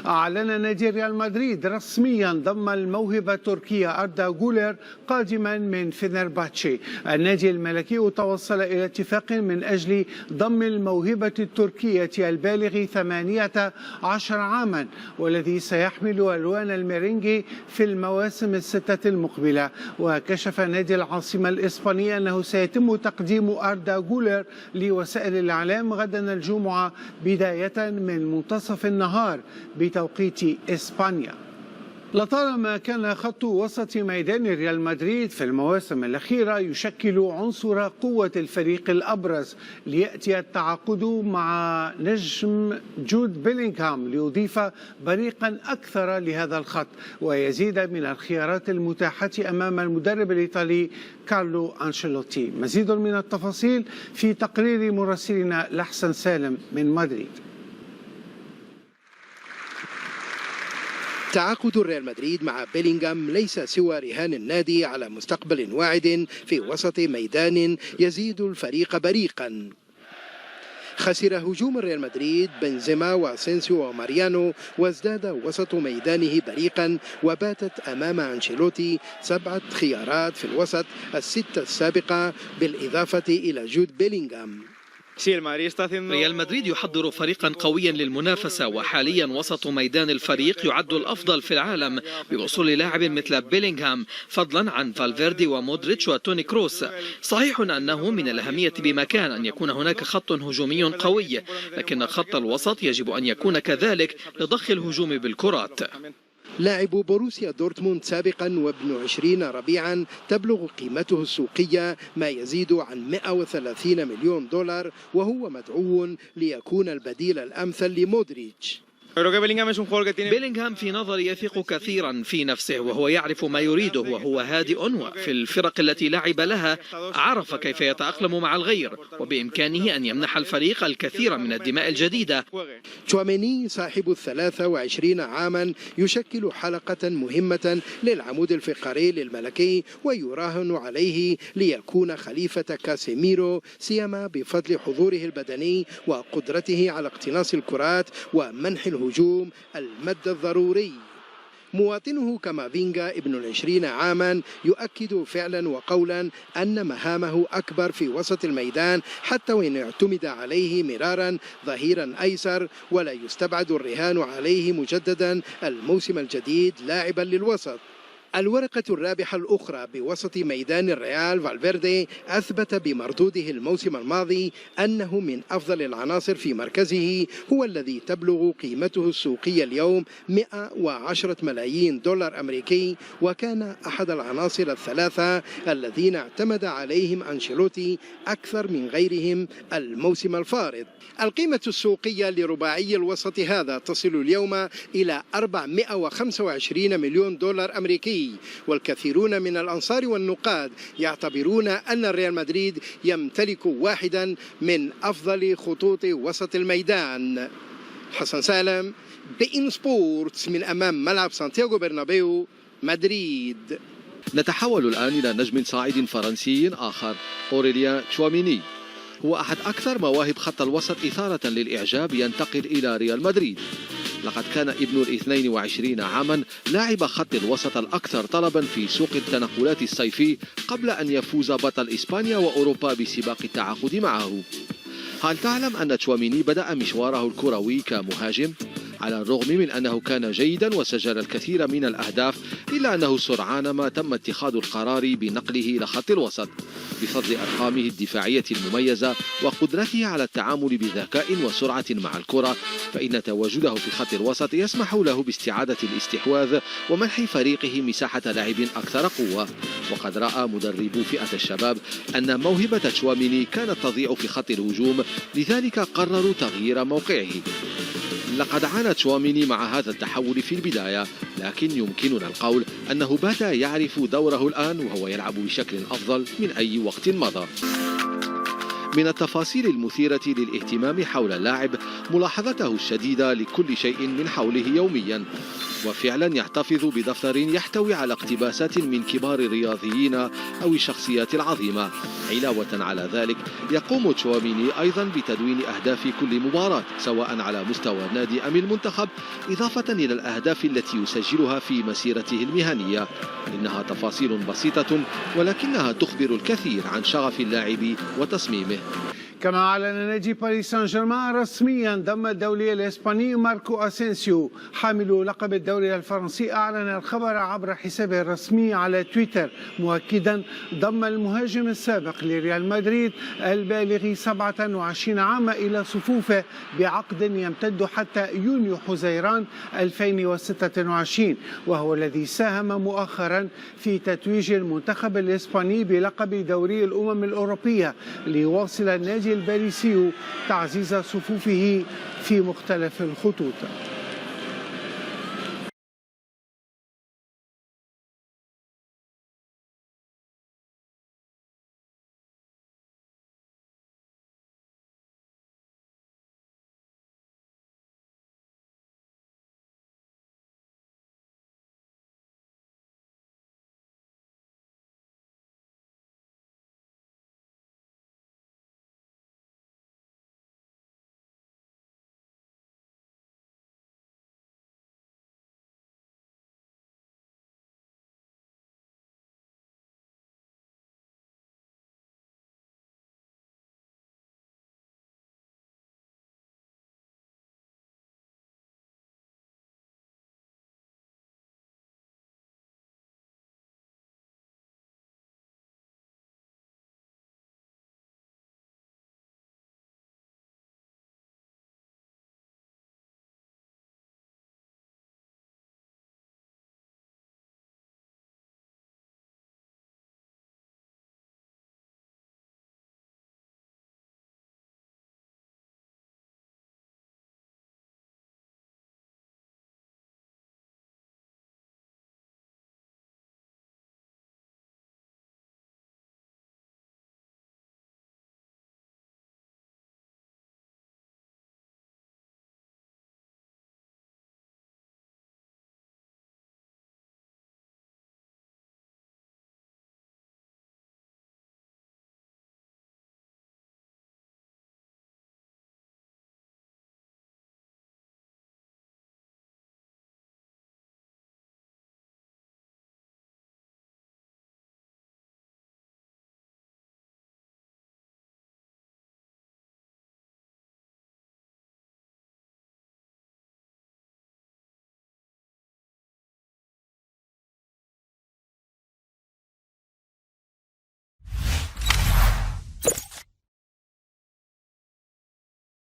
أعلن نادي ريال مدريد رسميا ضم الموهبة التركية أردا جولر قادما من فنرباتشي. النادي الملكي توصل إلى اتفاق من أجل ضم الموهبة التركية البالغ 18 عاما والذي سيحمل ألوان الميرينجي في المواسم الستة المقبلة. وكشف نادي العاصمة الإسبانية أنه سيتم تقديم أردا جولر لوسائل الإعلام غدا الجمعة بداية من منتصف النهار بتوقيت إسبانيا. لطالما كان خط وسط ميدان ريال مدريد في المواسم الأخيرة يشكل عنصر قوة الفريق الأبرز، ليأتي التعاقد مع نجم جود بيلينغهام ليضيف بريقا أكثر لهذا الخط ويزيد من الخيارات المتاحة أمام المدرب الإيطالي كارلو أنشيلوتي. مزيد من التفاصيل في تقرير مراسلنا لحسن سالم من مدريد. تعاقد ريال مدريد مع بيلينغهام ليس سوى رهان النادي على مستقبل واعد في وسط ميدان يزيد الفريق بريقا. خسر هجوم ريال مدريد بنزيما واسينسيو وماريانو وازداد وسط ميدانه بريقا وباتت أمام أنشيلوتي 7 خيارات في الوسط الستة السابقة بالإضافة إلى جود بيلينغهام. ريال مدريد يحضر فريقا قويا للمنافسة، وحاليا وسط ميدان الفريق يعد الأفضل في العالم بوصول لاعب مثل بيلينغهام فضلا عن فالفيردي ومودريتش وتوني كروس. صحيح أنه من الأهمية بمكان أن يكون هناك خط هجومي قوي، لكن خط الوسط يجب أن يكون كذلك لضخ الهجوم بالكرات. لاعب بوروسيا دورتموند سابقا وابن 20 ربيعا تبلغ قيمته السوقية ما يزيد عن 130 مليون دولار، وهو مدعو ليكون البديل الأمثل لمودريتش. بيلينغهام في نظري يثق كثيرا في نفسه وهو يعرف ما يريده وهو هادئ، وفي الفرق التي لعب لها عرف كيف يتأقلم مع الغير وبإمكانه أن يمنح الفريق الكثير من الدماء الجديدة. تشواميني صاحب 23 عاما يشكل حلقة مهمة للعمود الفقري للملكي ويراهن عليه ليكون خليفة كاسيميرو، سيما بفضل حضوره البدني وقدرته على اقتناص الكرات ومنح الهجوم المد الضروري. مواطنه كامافينغا ابن 20 عاما يؤكد فعلا وقولا أن مهامه أكبر في وسط الميدان حتى وإن اعتمد عليه مرارا ظهيرا أيسر، ولا يستبعد الرهان عليه مجددا الموسم الجديد لاعبا للوسط. الورقة الرابحة الأخرى بوسط ميدان الريال فالفيردي أثبت بمردوده الموسم الماضي أنه من أفضل العناصر في مركزه، هو الذي تبلغ قيمته السوقية اليوم 110 ملايين دولار أمريكي، وكان أحد العناصر الثلاثة الذين اعتمد عليهم أنشيلوتي أكثر من غيرهم الموسم الفارط. القيمة السوقية لرباعي الوسط هذا تصل اليوم إلى 425 مليون دولار أمريكي، والكثيرون من الأنصار والنقاد يعتبرون أن ريال مدريد يمتلك واحدا من أفضل خطوط وسط الميدان. حسن سالم، بإن سبورتس، من أمام ملعب سانتياغو برنابيو، مدريد. نتحول الآن إلى نجم صاعد فرنسي آخر، أوريليان تشواميني. هو أحد أكثر مواهب خط الوسط إثارة للإعجاب ينتقل إلى ريال مدريد. لقد كان ابن 22 عاما لاعب خط الوسط الأكثر طلبا في سوق التنقلات الصيفي قبل أن يفوز بطل إسبانيا وأوروبا بسباق التعاقد معه. هل تعلم أن تشواميني بدأ مشواره الكروي كمهاجم؟ على الرغم من أنه كان جيدا وسجل الكثير من الأهداف، إلا أنه سرعان ما تم اتخاذ القرار بنقله إلى خط الوسط بفضل أرقامه الدفاعية المميزة وقدرته على التعامل بذكاء وسرعة مع الكرة، فإن تواجده في خط الوسط يسمح له باستعادة الاستحواذ ومنح فريقه مساحة لعب أكثر قوة. وقد رأى مدربو فئة الشباب أن موهبة تشواميني كانت تضيع في خط الهجوم، لذلك قرروا تغيير موقعه. لقد عانى تشواميني مع هذا التحول في البداية، لكن يمكننا القول أنه بات يعرف دوره الآن وهو يلعب بشكل أفضل من أي وقت مضى. من التفاصيل المثيرة للاهتمام حول اللاعب ملاحظته الشديدة لكل شيء من حوله يوميا، وفعلا يحتفظ بدفتر يحتوي على اقتباسات من كبار الرياضيين أو الشخصيات العظيمة. علاوة على ذلك يقوم تشواميني أيضا بتدوين أهداف كل مباراة سواء على مستوى النادي أم المنتخب، إضافة إلى الأهداف التي يسجلها في مسيرته المهنية. إنها تفاصيل بسيطة ولكنها تخبر الكثير عن شغف اللاعب وتصميمه. كما أعلن نادي باريس سان جيرمان رسميا ضم الدولي الإسباني ماركو أسينسيو حامل لقب الدوري الفرنسي. أعلن الخبر عبر حسابه الرسمي على تويتر مؤكدا ضم المهاجم السابق لريال مدريد البالغ 27 عاما إلى صفوفه بعقد يمتد حتى يونيو حزيران 2026، وهو الذي ساهم مؤخرا في تتويج المنتخب الإسباني بلقب دوري الأمم الأوروبية، ليواصل النادي الباريسي تعزيز صفوفه في مختلف الخطوط.